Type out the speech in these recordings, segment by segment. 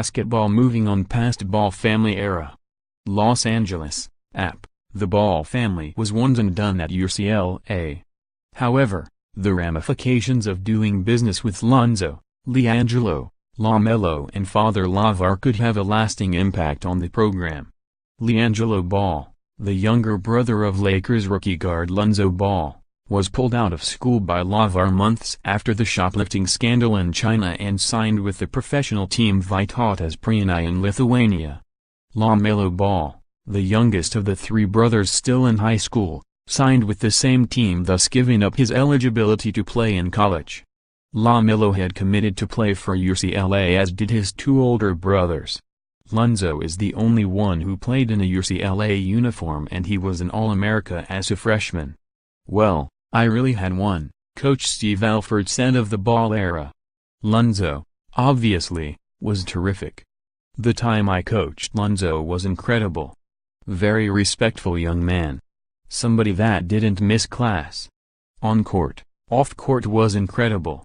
basketball. Moving on past Ball family era. Los Angeles, AP. The Ball family was once and done at UCLA. However, the ramifications of doing business with Lonzo, LiAngelo, LaMelo and father LaVar could have a lasting impact on the program. LiAngelo Ball, the younger brother of Lakers rookie guard Lonzo Ball, was pulled out of school by LaVar months after the shoplifting scandal in China and signed with the professional team Vytautas Prienai in Lithuania. LaMelo Ball, the youngest of the three brothers still in high school, signed with the same team, thus giving up his eligibility to play in college. LaMelo had committed to play for UCLA, as did his two older brothers. Lonzo is the only one who played in a UCLA uniform, and he was an All-America as a freshman. "Well, I really had one," Coach Steve Alford said of the Ball era. "Lonzo, obviously, was terrific. The time I coached Lonzo was incredible. Very respectful young man. Somebody that didn't miss class. On court, off court was incredible.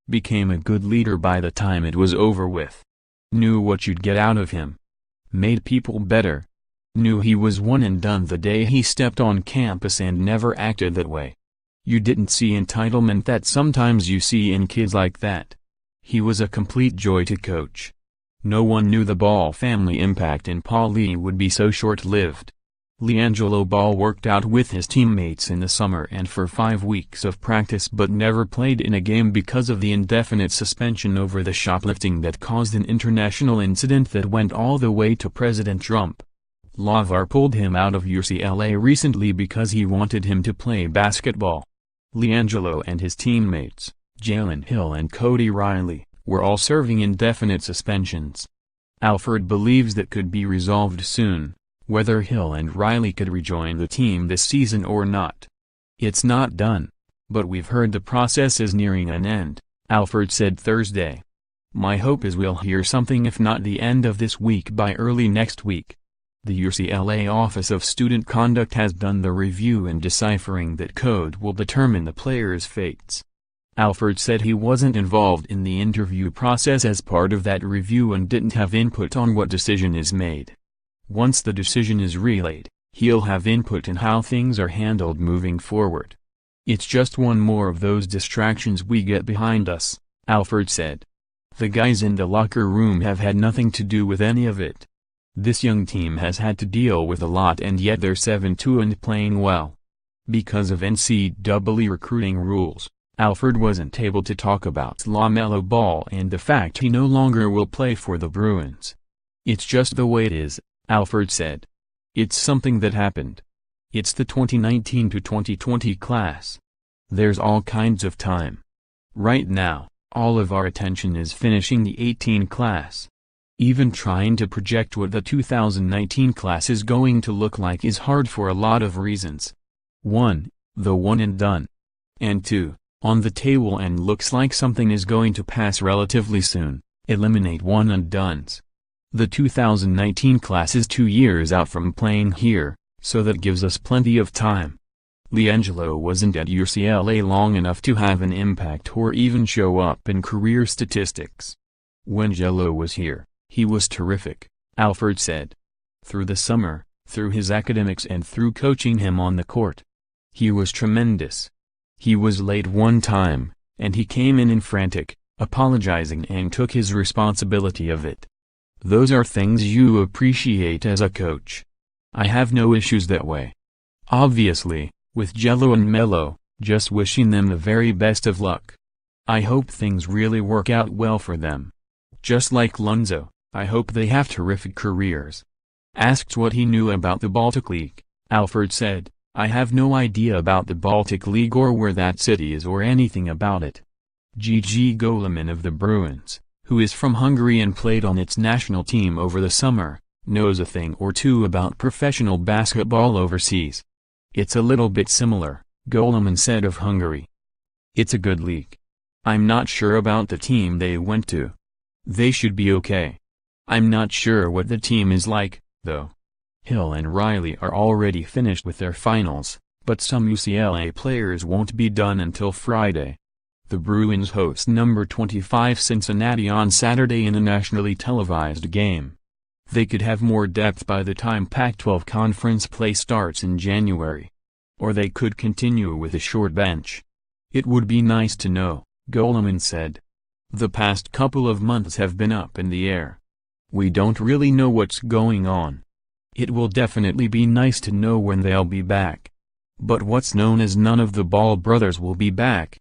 Became a good leader by the time it was over with. Knew what you'd get out of him. Made people better. Knew he was one and done the day he stepped on campus and never acted that way. You didn't see entitlement that sometimes you see in kids like that. He was a complete joy to coach. No one knew the Ball family impact in Pauley would be so short-lived." LiAngelo Ball worked out with his teammates in the summer and for 5 weeks of practice, but never played in a game because of the indefinite suspension over the shoplifting that caused an international incident that went all the way to President Trump. LaVar pulled him out of UCLA recently because he wanted him to play basketball. LiAngelo and his teammates, Jalen Hill and Cody Riley, were all serving indefinite suspensions. Alford believes that could be resolved soon, whether Hill and Riley could rejoin the team this season or not. "It's not done, but we've heard the process is nearing an end," Alford said Thursday. "My hope is we'll hear something, if not the end of this week, by early next week." The UCLA Office of Student Conduct has done the review and deciphering that code will determine the players' fates. Alford said he wasn't involved in the interview process as part of that review and didn't have input on what decision is made. Once the decision is relayed, he'll have input in how things are handled moving forward. "It's just one more of those distractions we get behind us," Alford said. "The guys in the locker room have had nothing to do with any of it. This young team has had to deal with a lot, and yet they're 7-2 and playing well. Because of NCAA recruiting rules, Alford wasn't able to talk about LaMelo Ball and the fact he no longer will play for the Bruins. It's just the way it is," Alford said. "It's something that happened. It's the 2019 to 2020 class. There's all kinds of time. Right now, all of our attention is finishing the 18 class. Even trying to project what the 2019 class is going to look like is hard for a lot of reasons. 1, the one and done. And 2, on the table and looks like something is going to pass relatively soon, eliminate one and dones. The 2019 class is 2 years out from playing here, so that gives us plenty of time." LiAngelo wasn't at UCLA long enough to have an impact or even show up in career statistics. "When Gelo was here, he was terrific," Alford said. "Through the summer, through his academics and through coaching him on the court. He was tremendous. He was late one time, and he came in frantic, apologizing and took his responsibility of it. Those are things you appreciate as a coach. I have no issues that way. Obviously, with Gelo and Melo, just wishing them the very best of luck. I hope things really work out well for them. Just like Lonzo, I hope they have terrific careers." Asked what he knew about the Baltic League, Alford said, "I have no idea about the Baltic League or where that city is or anything about it. Gigi Goleman of the Bruins, who is from Hungary and played on its national team over the summer, knows a thing or two about professional basketball overseas. It's a little bit similar," Goleman said of Hungary. "It's a good league. I'm not sure about the team they went to. They should be okay. I'm not sure what the team is like, though." Hill and Riley are already finished with their finals, but some UCLA players won't be done until Friday. The Bruins host number 25 Cincinnati on Saturday in a nationally televised game. They could have more depth by the time Pac-12 conference play starts in January. Or they could continue with a short bench. It would be nice to know, Goleman said. The past couple of months have been up in the air. We don't really know what's going on. It will definitely be nice to know when they'll be back. But what's known is none of the Ball brothers will be back,